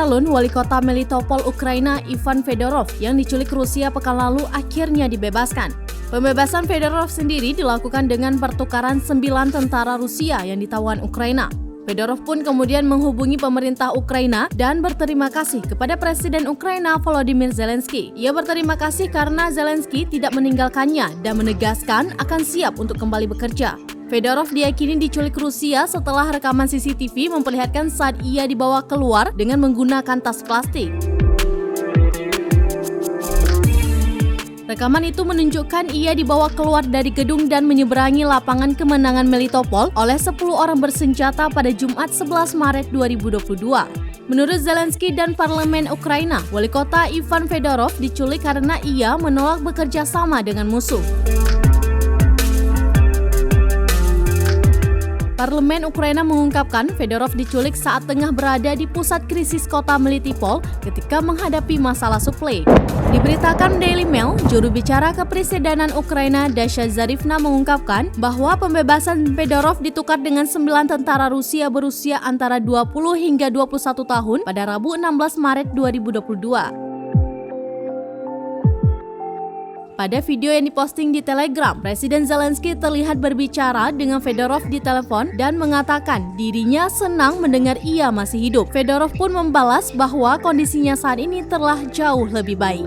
calon wali kota Melitopol, Ukraina, Ivan Fedorov yang diculik Rusia pekan lalu akhirnya dibebaskan. Pembebasan Fedorov sendiri dilakukan dengan pertukaran 9 tentara Rusia yang ditawan Ukraina. Fedorov pun kemudian menghubungi pemerintah Ukraina dan berterima kasih kepada Presiden Ukraina Volodymyr Zelensky. Ia berterima kasih karena Zelensky tidak meninggalkannya dan menegaskan akan siap untuk kembali bekerja. Fedorov diyakini diculik Rusia setelah rekaman CCTV memperlihatkan saat ia dibawa keluar dengan menggunakan tas plastik. Rekaman itu menunjukkan ia dibawa keluar dari gedung dan menyeberangi lapangan kemenangan Melitopol oleh 10 orang bersenjata pada Jumat 11 Maret 2022. Menurut Zelensky dan parlemen Ukraina, wali kota Ivan Fedorov diculik karena ia menolak bekerja sama dengan musuh. Parlemen Ukraina mengungkapkan Fedorov diculik saat tengah berada di pusat krisis kota Melitopol ketika menghadapi masalah suplai. Diberitakan Daily Mail, juru bicara Kepresidenan Ukraina Dasha Zarifna mengungkapkan bahwa pembebasan Fedorov ditukar dengan 9 tentara Rusia berusia antara 20 hingga 21 tahun pada Rabu 16 Maret 2022. Pada video yang diposting di Telegram, Presiden Zelensky terlihat berbicara dengan Fedorov di telepon dan mengatakan dirinya senang mendengar ia masih hidup. Fedorov pun membalas bahwa kondisinya saat ini telah jauh lebih baik.